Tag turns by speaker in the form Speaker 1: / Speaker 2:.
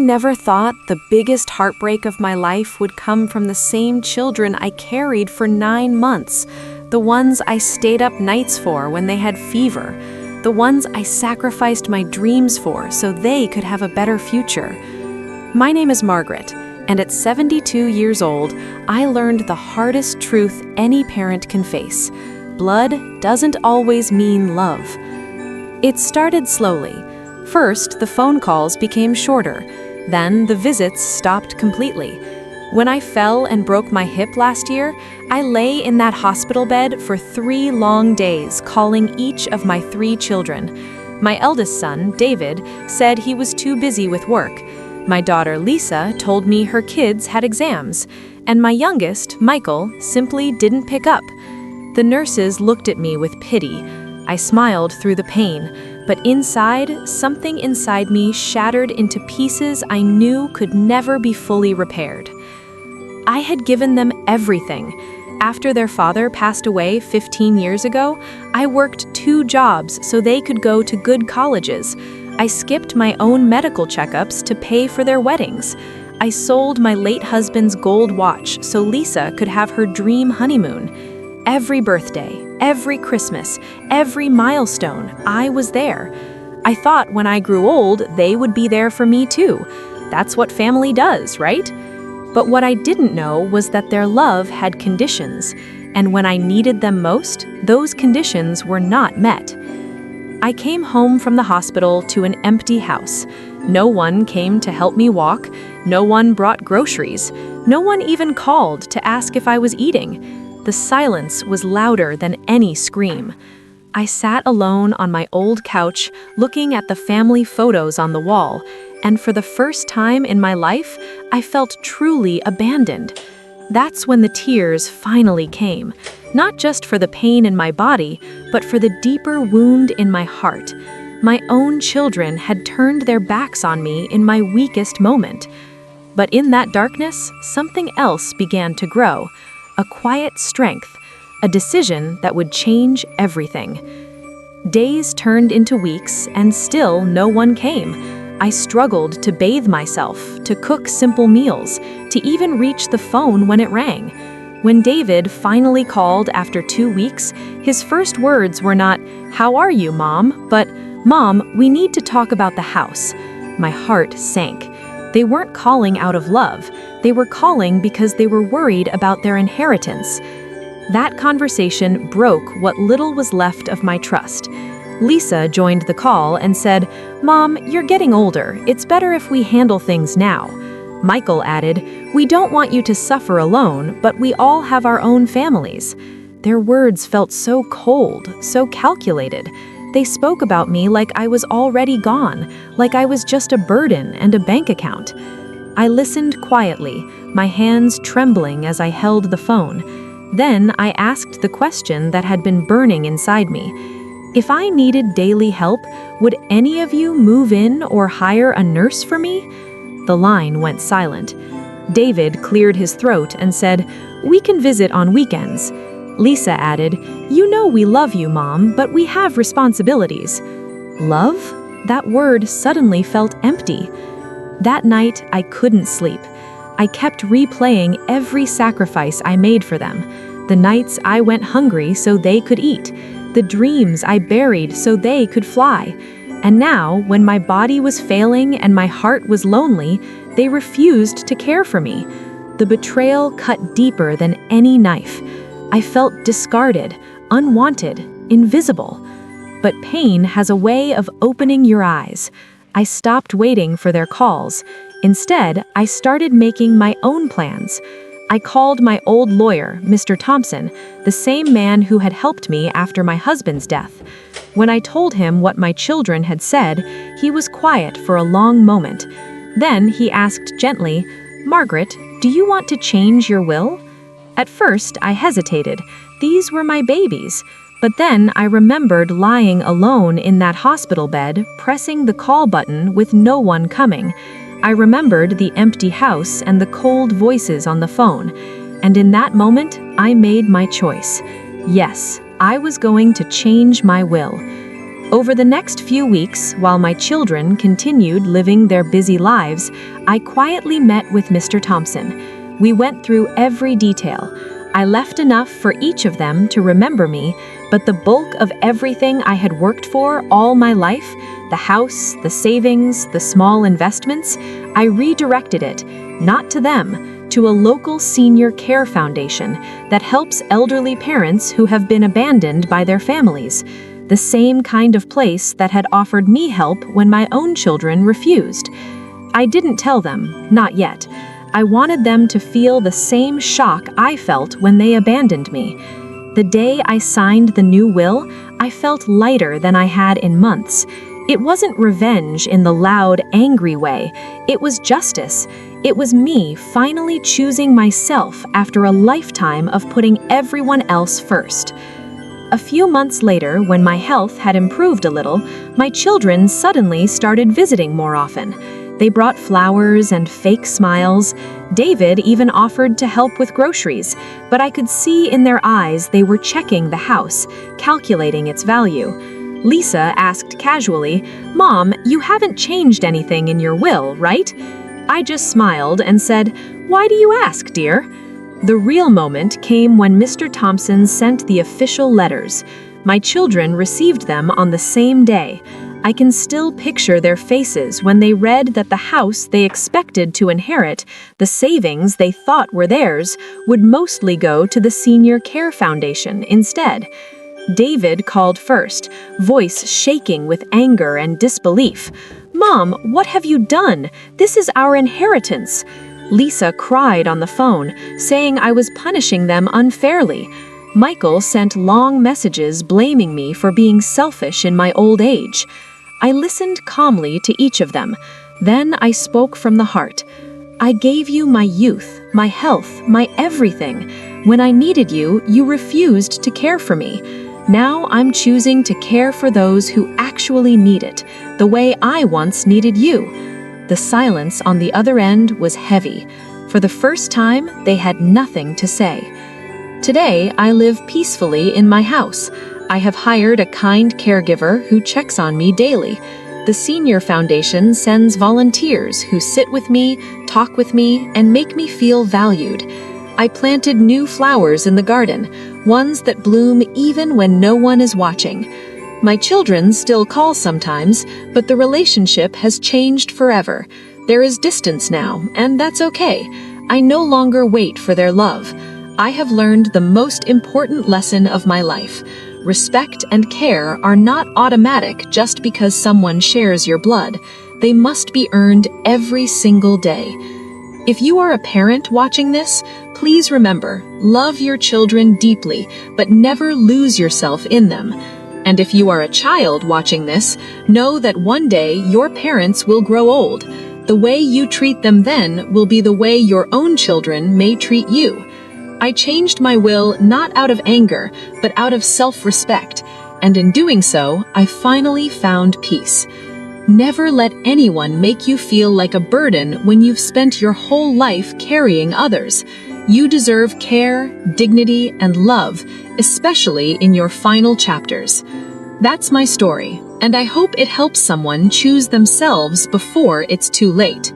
Speaker 1: never thought the biggest heartbreak of my life would come from the same children I carried for 9 months, the ones I stayed up nights for when they had fever, the ones I sacrificed my dreams for so they could have a better future. My name is Margaret, and at 72 years old, I learned the hardest truth any parent can face. Blood doesn't always mean love. It started slowly. First, the phone calls became shorter. Then, the visits stopped completely. When I fell and broke my hip last year, I lay in that hospital bed for 3 long days, calling each of my 3 children. My eldest son, David, said he was too busy with work. My daughter, Lisa, told me her kids had exams. And my youngest, Michael, simply didn't pick up. The nurses looked at me with pity. I smiled through the pain, but inside, something inside me shattered into pieces I knew could never be fully repaired. I had given them everything. After their father passed away 15 years ago, I worked 2 jobs so they could go to good colleges. I skipped my own medical checkups to pay for their weddings. I sold my late husband's gold watch so Lisa could have her dream honeymoon. Every birthday, every Christmas, every milestone, I was there. I thought when I grew old, they would be there for me too. That's what family does, right? But what I didn't know was that their love had conditions, and when I needed them most, those conditions were not met. I came home from the hospital to an empty house. No one came to help me walk. No one brought groceries. No one even called to ask if I was eating. The silence was louder than any scream. I sat alone on my old couch, looking at the family photos on the wall, and for the first time in my life, I felt truly abandoned. That's when the tears finally came, not just for the pain in my body, but for the deeper wound in my heart. My own children had turned their backs on me in my weakest moment. But in that darkness, something else began to grow. A quiet strength, a decision that would change everything. Days turned into weeks, and still no one came. I struggled to bathe myself, to cook simple meals, to even reach the phone when it rang. When David finally called after 2 weeks, his first words were not, "How are you, Mom?" but, "Mom, we need to talk about the house." My heart sank. They weren't calling out of love. They were calling because they were worried about their inheritance. That conversation broke what little was left of my trust. Lisa joined the call and said, "Mom, you're getting older. It's better if we handle things now." Michael added, "We don't want you to suffer alone, but we all have our own families." Their words felt so cold, so calculated. They spoke about me like I was already gone, like I was just a burden and a bank account. I listened quietly, my hands trembling as I held the phone. Then I asked the question that had been burning inside me. If I needed daily help, would any of you move in or hire a nurse for me? The line went silent. David cleared his throat and said, "We can visit on weekends." Lisa added, "You know we love you, Mom, but we have responsibilities." Love? That word suddenly felt empty. That night, I couldn't sleep. I kept replaying every sacrifice I made for them. The nights I went hungry so they could eat. The dreams I buried so they could fly. And now, when my body was failing and my heart was lonely, they refused to care for me. The betrayal cut deeper than any knife. I felt discarded, unwanted, invisible. But pain has a way of opening your eyes. I stopped waiting for their calls. Instead, I started making my own plans. I called my old lawyer, Mr. Thompson, the same man who had helped me after my husband's death. When I told him what my children had said, he was quiet for a long moment. Then he asked gently, "Margaret, do you want to change your will?" At first, I hesitated. These were my babies. But then I remembered lying alone in that hospital bed, pressing the call button with no one coming. I remembered the empty house and the cold voices on the phone. And in that moment, I made my choice. Yes, I was going to change my will. Over the next few weeks, while my children continued living their busy lives, I quietly met with Mr. Thompson. We went through every detail. I left enough for each of them to remember me, but the bulk of everything I had worked for all my life, the house, the savings, the small investments, I redirected it, not to them, to a local senior care foundation that helps elderly parents who have been abandoned by their families, the same kind of place that had offered me help when my own children refused. I didn't tell them, not yet. I wanted them to feel the same shock I felt when they abandoned me. The day I signed the new will, I felt lighter than I had in months. It wasn't revenge in the loud, angry way. It was justice. It was me finally choosing myself after a lifetime of putting everyone else first. A few months later, when my health had improved a little, my children suddenly started visiting more often. They brought flowers and fake smiles. David even offered to help with groceries, but I could see in their eyes they were checking the house, calculating its value. Lisa asked casually, "Mom, you haven't changed anything in your will, right?" I just smiled and said, "Why do you ask, dear?" The real moment came when Mr. Thompson sent the official letters. My children received them on the same day. I can still picture their faces when they read that the house they expected to inherit, the savings they thought were theirs, would mostly go to the Senior Care Foundation instead. David called first, voice shaking with anger and disbelief. "Mom, what have you done? This is our inheritance." Lisa cried on the phone, saying I was punishing them unfairly. Michael sent long messages blaming me for being selfish in my old age. I listened calmly to each of them. Then I spoke from the heart. "I gave you my youth, my health, my everything. When I needed you, you refused to care for me. Now I'm choosing to care for those who actually need it, the way I once needed you." The silence on the other end was heavy. For the first time, they had nothing to say. Today, I live peacefully in my house. I have hired a kind caregiver who checks on me daily. The Senior Foundation sends volunteers who sit with me, talk with me, and make me feel valued. I planted new flowers in the garden, ones that bloom even when no one is watching. My children still call sometimes, but the relationship has changed forever. There is distance now, and that's okay. I no longer wait for their love. I have learned the most important lesson of my life. Respect and care are not automatic just because someone shares your blood. They must be earned every single day. If you are a parent watching this, please remember, love your children deeply, but never lose yourself in them. And if you are a child watching this, know that one day your parents will grow old. The way you treat them then will be the way your own children may treat you. I changed my will not out of anger, but out of self-respect, and in doing so, I finally found peace. Never let anyone make you feel like a burden when you've spent your whole life carrying others. You deserve care, dignity, and love, especially in your final chapters. That's my story, and I hope it helps someone choose themselves before it's too late.